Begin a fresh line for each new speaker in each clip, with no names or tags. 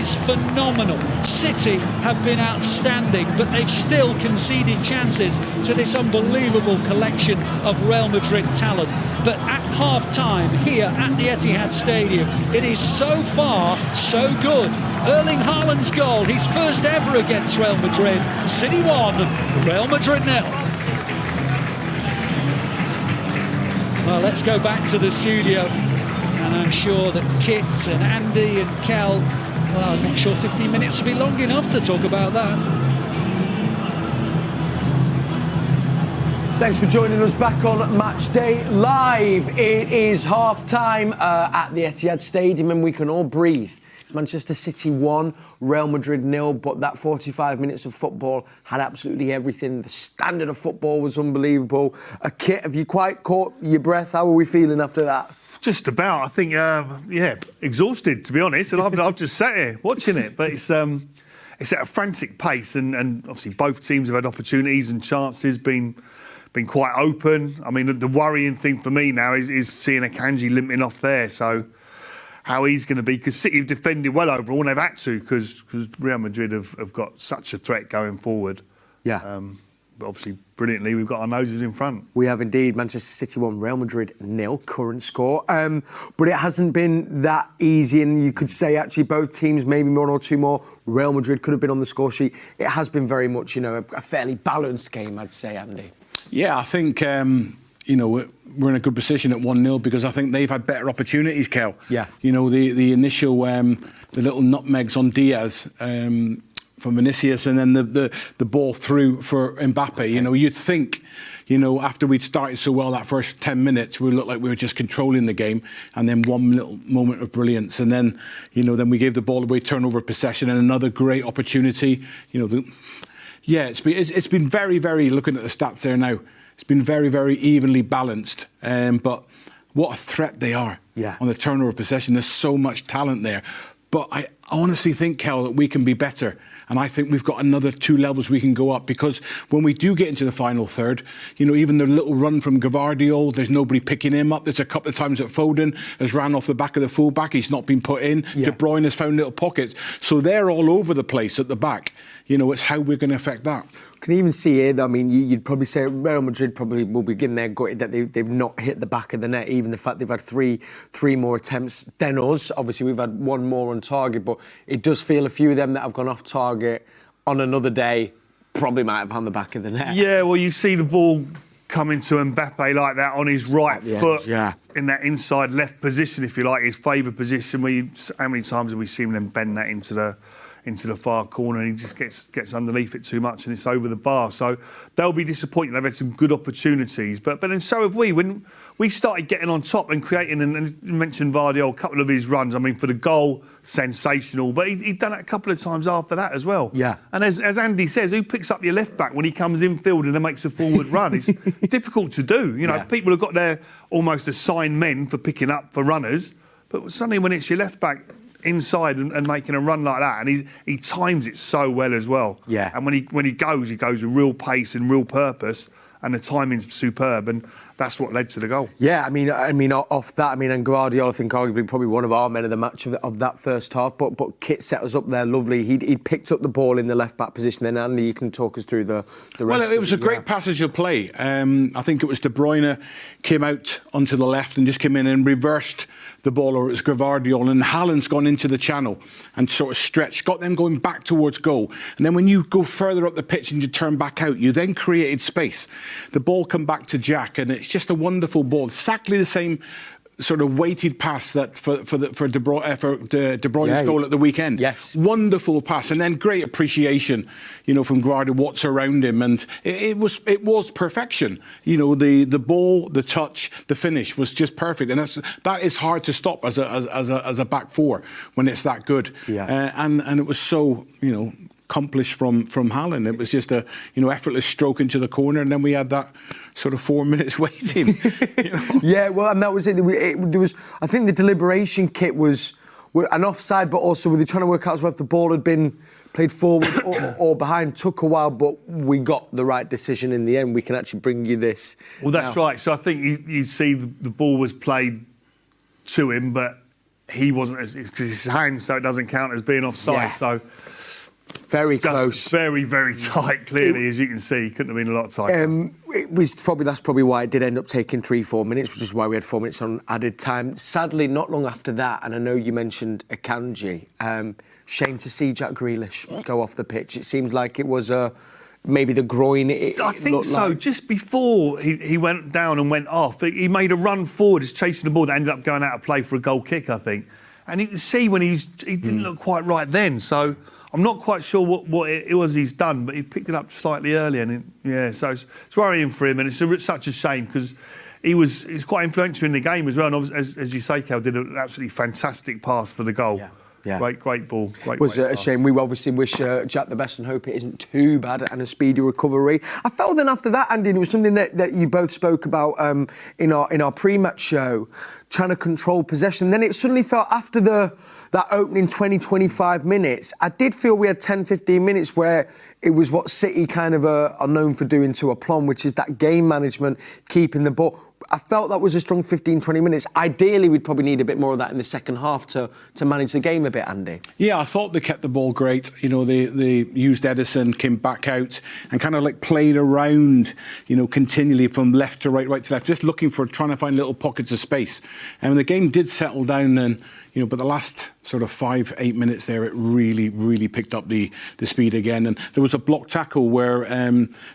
is phenomenal. City have been outstanding, but they've still conceded chances to this unbelievable collection of Real Madrid talent. But at half-time here at the Etihad Stadium, it is so far so good. Erling Haaland's goal, his first ever against Real Madrid. City 1, Real Madrid 0. Well, let's go back to the studio, and I'm sure that Kit and Andy and Kel, well, I'm not sure 15 minutes will be long enough to talk about that.
Thanks for joining us back on Match Day Live. It is half-time at the Etihad Stadium, and we can all breathe. It's Manchester City 1, Real Madrid 0, but that 45 minutes of football had absolutely everything. The standard of football was unbelievable. Kit, have you quite caught your breath? How are we feeling after that?
Just about. I think, exhausted, to be honest. And I've just sat here watching it. But it's at a frantic pace. And obviously both teams have had opportunities and chances, been quite open. I mean, the worrying thing for me now is seeing Akanji limping off there. So how he's going to be, because City have defended well overall, and they've had to, because Real Madrid have got such a threat going forward.
Yeah.
But obviously, brilliantly, we've got our noses in front.
We have indeed. Manchester City 1, Real Madrid 0, current score. But it hasn't been that easy, and you could say actually both teams, maybe one or two more, Real Madrid could have been on the score sheet. It has been very much, a fairly balanced game, I'd say, Andy.
Yeah, I think, we're in a good position at 1-0 because I think they've had better opportunities, Kel.
Yeah.
The initial, the little nutmegs on Diaz from Vinicius, and then the ball through for Mbappe. Okay. You'd think, after we'd started so well that first 10 minutes, we looked like we were just controlling the game, and then one little moment of brilliance, and then, then we gave the ball away, turnover possession, and another great opportunity. It's been very, very, looking at the stats there now, it's been very, very evenly balanced. But what a threat they are on the turnover possession. There's so much talent there. But I honestly think, Kel, that we can be better. And I think we've got another 2 levels we can go up, because when we do get into the final third, even the little run from Gvardiol, there's nobody picking him up. There's a couple of times that Foden has ran off the back of the fullback. He's not been put in. Yeah. De Bruyne has found little pockets. So they're all over the place at the back. It's how we're going to affect that.
Can even see here, though, I mean, you'd probably say Real Madrid probably will be getting their gutted that they've not hit the back of the net, even the fact they've had three more attempts than us. Obviously, we've had one more on target, but it does feel a few of them that have gone off target on another day probably might have on the back of the net.
Yeah, well, you see the ball coming to Mbappe like that on his right foot, in that inside left position, if you like, his favoured position. How many times have we seen them bend that into the far corner, and he just gets underneath it too much and it's over the bar. So they'll be disappointed. They've had some good opportunities, but then so have we. When we started getting on top and creating, and you mentioned Vardy, a couple of his runs, I mean, for the goal, sensational, but he'd done it a couple of times after that as well.
Yeah.
And as Andy says, who picks up your left back when he comes infield and then makes a forward run? It's difficult to do. People have got their almost assigned men for picking up for runners, but suddenly when it's your left back inside and making a run like that, and he times it so well as well.
Yeah.
And when he goes with real pace and real purpose, and the timing's superb, and that's what led to the goal.
Yeah, I mean, off that, and Guardiola, I think, arguably probably one of our men of the match of that first half. But Kit set us up there, lovely. He'd picked up the ball in the left back position. Then Andy, you can talk us through the rest.
Well, it was a great passage of play. I think it was De Bruyne came out onto the left and just came in and reversed the ball, or it was Gvardiol, and Haaland's gone into the channel and sort of stretched, got them going back towards goal. And then when you go further up the pitch and you turn back out, you then created space. The ball come back to Jack, and it's just a wonderful ball. Exactly the same sort of weighted pass that for De Bruyne's goal at the weekend.
Yes,
wonderful pass, and then great appreciation, from Guardiola, what's around him, and it was perfection. The ball, the touch, the finish was just perfect, and that is hard to stop as a back four when it's that good.
Yeah,
and it was so accomplished from Haaland. It was just a effortless stroke into the corner, and then we had that sort of 4 minutes waiting.
Yeah, well, and that was it. There was, I think, the deliberation, Kit, was an offside, but also were they trying to work out whether the ball had been played forward or behind. Took a while, but we got the right decision in the end. We can actually bring you this.
Well, that's right. So I think you see the ball was played to him, but he wasn't, because his hand, so it doesn't count as being offside.
Yeah.
So
very close.
Very, very tight, clearly, as you can see. Couldn't have been a lot tighter.
That's probably why it did end up taking 3-4 minutes, which is why we had 4 minutes on added time. Sadly, not long after that, and I know you mentioned Akanji, shame to see Jack Grealish go off the pitch. It seemed like it was maybe the groin.
I think so. Like. Just before he went down and went off, he made a run forward, just chasing the ball that ended up going out of play for a goal kick, I think. And you can see when he didn't look quite right then. So I'm not quite sure what it was he's done, but he picked it up slightly earlier. And so it's worrying for him, and it's such a shame because he's quite influential in the game as well. And as you say, Cal did an absolutely fantastic pass for the goal.
Yeah.
Great ball.
It was a shame. We obviously wish Jack the best and hope it isn't too bad and a speedy recovery. I felt then after that, Andy, it was something that you both spoke about in our pre-match show, trying to control possession. Then it suddenly felt after that opening 20-25 minutes, I did feel we had 10-15 minutes where it was what City kind of are known for doing to aplomb, which is that game management, keeping the ball. I felt that was a strong 15-20 minutes. Ideally, we'd probably need a bit more of that in the second half to manage the game a bit, Andy.
Yeah, I thought they kept the ball great. You know, they used Edison, came back out and kind of like played around, you know, continually from left to right, right to left, just trying to find little pockets of space. And the game did settle down and, you know, but the last sort of 5-8 minutes there, it really, really picked up the speed again. And there was a block tackle where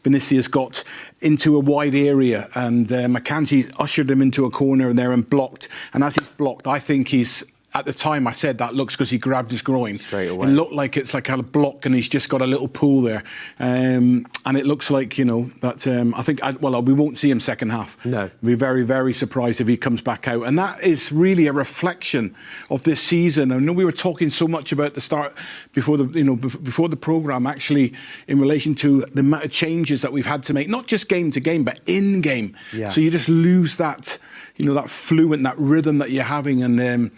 Vinicius got into a wide area and Akanji ushered him into a corner there and blocked. And as he's blocked, I think he's... At the time, I said that looks because he grabbed his groin. Straight away. It looked like it's like a block and he's just got a little pool there. And it looks like, you know, that I think, we won't see him second half. No. I'd be very, very surprised if he comes back out. And that is really a reflection of this season. I know we were talking so much about the start before the programme, actually, in relation to the amount of changes that we've had to make, not just game to game, but in game. Yeah. So you just lose that, you know, that fluent, that rhythm that you're having. And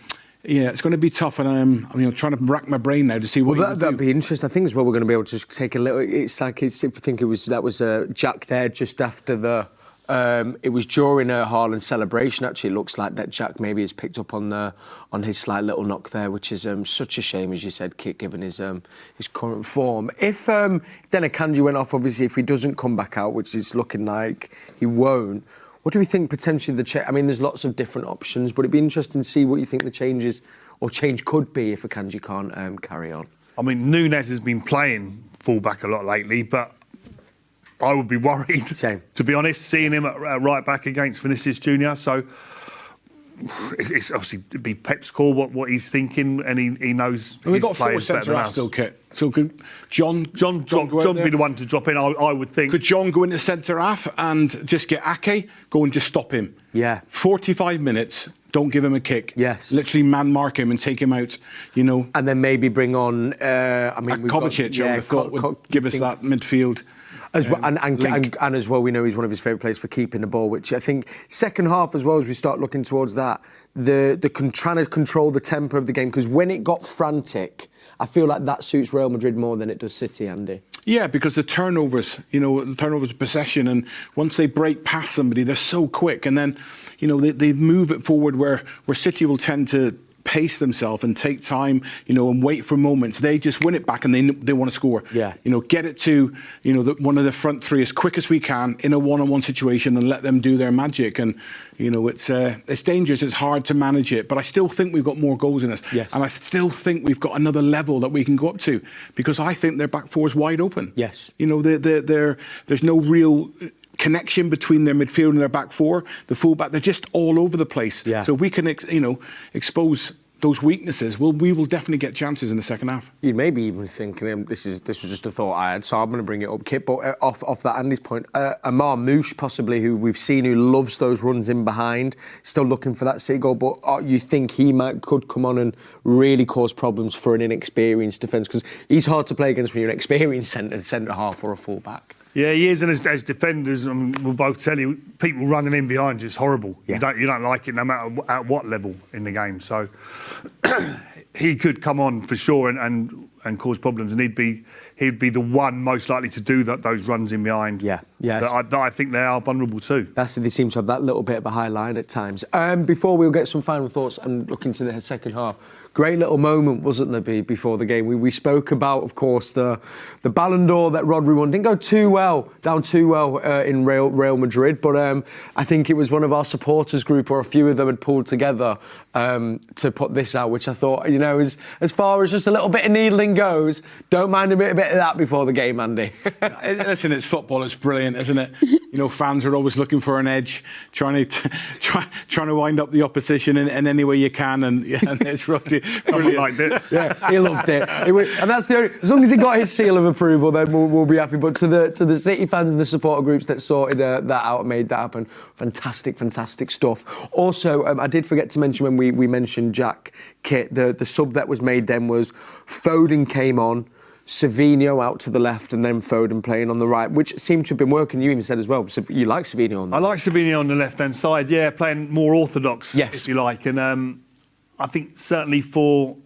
yeah, it's going to be tough, and I'm trying to rack my brain now to see what. Well, that'd be interesting. I think as well we're going to be able to just take a little. It's like I think that was Jack there just after the. It was during a Haaland celebration. Actually, it looks like that Jack maybe has picked up on his slight little knock there, which is such a shame, as you said, Kit, given his current form. If then Akanji went off, obviously, if he doesn't come back out, which is looking like he won't. What do we think potentially I mean, there's lots of different options, but it'd be interesting to see what you think the change could be if Akanji can't carry on.
I mean, Núñez has been playing full-back a lot lately, but I would be worried, to be honest, seeing him at right back against Vinicius Junior. So it's obviously it'd be Pep's call what he's thinking, and he knows his players better than us. Still, Kit. So could John be the one to drop in? I would think. Could John go into centre half and just get Ake, go and just stop him?
Yeah.
45 minutes. Don't give him a kick.
Yes.
Literally man mark him and take him out. You know.
And then maybe bring on.
Kovacic. I thought would give us that midfield.
As well, and as well, we know he's one of his favourite players for keeping the ball, which I think second half as well, as we start looking towards that, trying to control the tempo of the game, because when it got frantic, I feel like that suits Real Madrid more than it does City, Andy.
Yeah, because the turnovers of possession, and once they break past somebody, they're so quick, and then, you know, they move it forward where City will tend to pace themselves and take time, you know, and wait for moments. They just win it back and they want to score.
Yeah.
You know, get it to, you know, one of the front three as quick as we can in a one-on-one situation and let them do their magic. And, you know, it's dangerous. It's hard to manage it. But I still think we've got more goals in us.
Yes.
And I still think we've got another level that we can go up to, because I think their back four is wide open.
Yes.
You know, there's no real connection between their midfield and their back four, the fullback. They're just all over the place.
Yeah.
So we can, expose those weaknesses. We will definitely get chances in the second half.
You'd maybe even think this was just a thought I had, so I'm going to bring it up, Kit. But off that Andy's point, Amar Mouche possibly, who we've seen who loves those runs in behind, still looking for that City goal. But you think he could come on and really cause problems for an inexperienced defence, because he's hard to play against when you're an experienced centre half or a full back.
Yeah, he is, and as defenders, we'll both tell you, people running in behind you is horrible. Yeah. You don't like it, no matter at what level in the game. So he could come on for sure and and cause problems, and he'd be the one most likely to do those runs in behind.
Yeah.
That I think they are vulnerable too.
They seem to have that little bit of a high line at times. Before we'll get some final thoughts and look into the second half, great little moment, wasn't there, before the game? We spoke about, of course, the Ballon d'Or that Rodri won. Didn't go down too well in Real Madrid, but I think it was one of our supporters group, or a few of them had pulled together to put this out, which I thought, as far as just a little bit of needling goes, don't mind a bit of that before the game, Andy.
Listen, it's football, it's brilliant, isn't it? Fans are always looking for an edge, trying to wind up the opposition in any way you can, and it's really brilliant.
Liked it.
Yeah, he loved it. And that's the only, as long as he got his seal of approval, then we'll be happy. But to the City fans and the supporter groups that sorted that out and made that happen, fantastic stuff. Also, I did forget to mention when we mentioned Jack Kit, the sub that was made then was Foden came on, Savinho out to the left, and then Foden playing on the right, which seemed to have been working. You even said as well, so you like Savinho on that.
I like Savinho on the left-hand side, playing more orthodox, if you like. And I think certainly for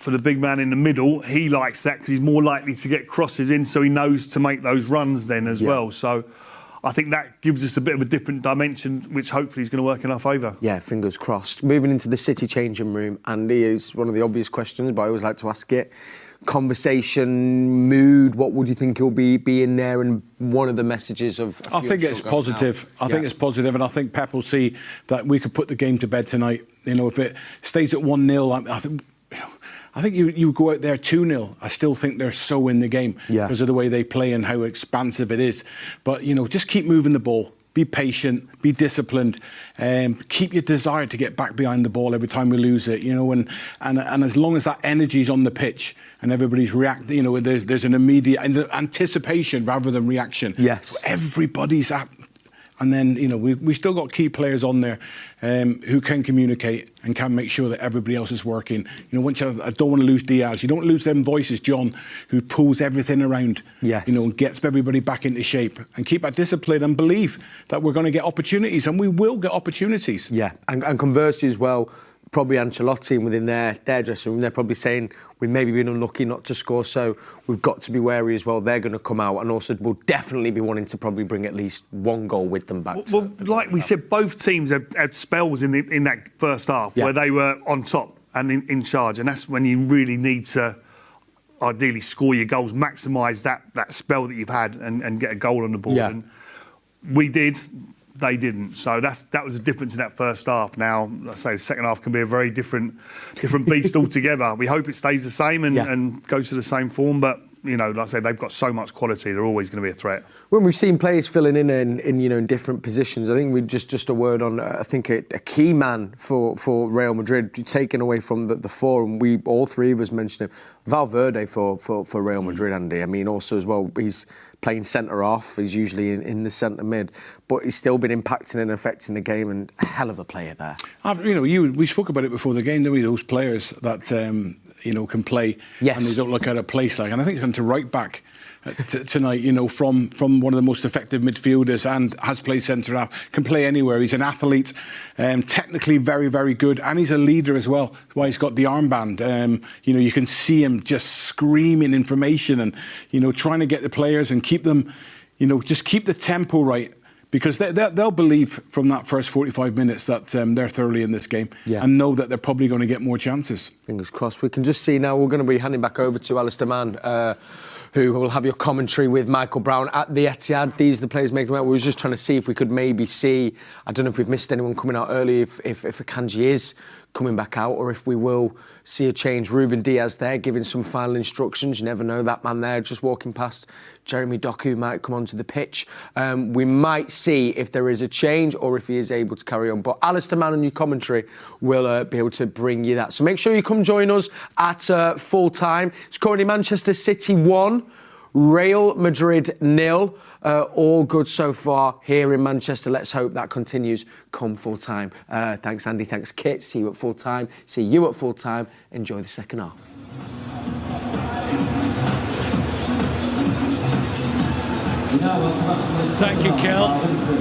the big man in the middle, he likes that because he's more likely to get crosses in, so he knows to make those runs then as well. So I think that gives us a bit of a different dimension, which hopefully is going to work in our favour. Yeah,
fingers crossed. Moving into the City changing room, Andy, is one of the obvious questions, but I always like to ask it. Conversation, mood, what would you think will be in there, and one of the messages of...
I think it's positive. I think it's positive, and I think Pep will see that we could put the game to bed tonight. If it stays at 1-0, I think you go out there 2-0. I still think they're so in the game because of the way they play and how expansive it is. But, just keep moving the ball. Be patient, be disciplined, keep your desire to get back behind the ball every time we lose it, and as long as that energy's on the pitch and everybody's reacting, there's an immediate anticipation rather than reaction.
Yes.
So everybody's at. And then, we still got key players on there who can communicate and can make sure that everybody else is working. I don't want to lose Diaz. You don't lose them voices, John, who pulls everything around.
Yes.
And gets everybody back into shape. And keep that discipline and believe that we're going to get opportunities, and we will get opportunities.
Yeah, and conversely as well, probably Ancelotti within their dressing room, they're probably saying we've maybe been unlucky not to score, so we've got to be wary as well. They're going to come out and also will definitely be wanting to probably bring at least one goal with them back.
Well, like we said, both teams had spells in that first half where they were on top and in charge, and that's when you really need to ideally score your goals, maximise that spell that you've had and get a goal on the board.
Yeah.
And we did. They didn't, so that was a difference in that first half. Now, I say the second half can be a very different beast altogether. We hope it stays the same and goes to the same form, but like I say, they've got so much quality; they're always going to be a threat.
When we've seen players filling in different positions, I think we just a word on I think a key man for Real Madrid taken away from the four, and we all three of us mentioned him, Valverde for Real Madrid, Andy. I mean, also as well, he's playing centre off. He's usually in the centre mid, but he's still been impacting and affecting the game, and a hell of a player there.
We spoke about it before the game, didn't we? Those players that can play, and they don't look out of place. And I think he's going to right back tonight. From one of the most effective midfielders, and has played centre half, can play anywhere. He's an athlete, technically very, very good, and he's a leader as well. That's why he's got the armband. You can see him just screaming information and trying to get the players and keep them, just keep the tempo right. Because they'll believe from that first 45 minutes that they're thoroughly in this game and know that they're probably going to get more chances.
Fingers crossed. We can just see now, we're going to be handing back over to Alistair Mann, who will have your commentary with Michael Brown at the Etihad. These are the players making them out. We were just trying to see if we could maybe see, I don't know if we've missed anyone coming out early, if Akanji is coming back out, or if we will see a change. Ruben Diaz there giving some final instructions. You never know, that man there just walking past. Jeremy Doku might come onto the pitch. We might see if there is a change or if he is able to carry on. But Alistair Mann and your commentary will be able to bring you that. So make sure you come join us at full time. It's currently Manchester City 1, Real Madrid 0. All good so far here in Manchester. Let's hope that continues come full time. Thanks, Andy. Thanks, Kit. See you at full time. See you at full time. Enjoy the second half.
Thank you, Kel.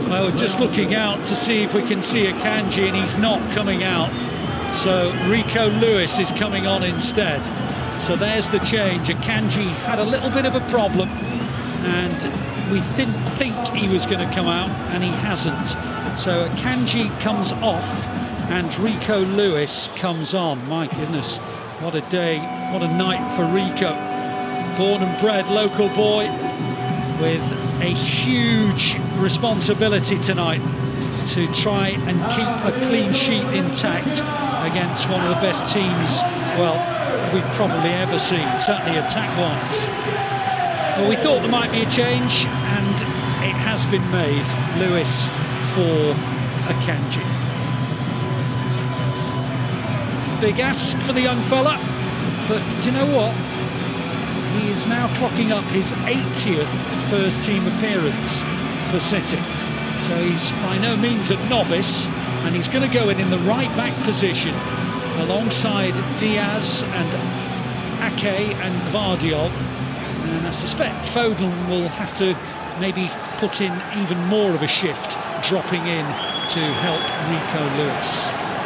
Well, just looking out to see if we can see Akanji, and he's not coming out. So Rico Lewis is coming on instead. So there's the change. Akanji had a little bit of a problem, and we didn't think he was going to come out, and he hasn't. So Akanji comes off, and Rico Lewis comes on. My goodness, what a day, what a night for Rico. Born and bred local boy with a huge responsibility tonight to try and keep a clean sheet intact against one of the best teams, well, we've probably ever seen, certainly attack-wise. Well, we thought there might be a change, and it has been made. Lewis for Akanji. Big ask for the young fella, but do you know what? He is now clocking up his 80th first-team appearance for City. So he's by no means a novice, and he's going to go in the right-back position alongside Diaz and Ake and Vardiol. And I suspect Foden will have to maybe put in even more of a shift, dropping in to help Rico Lewis.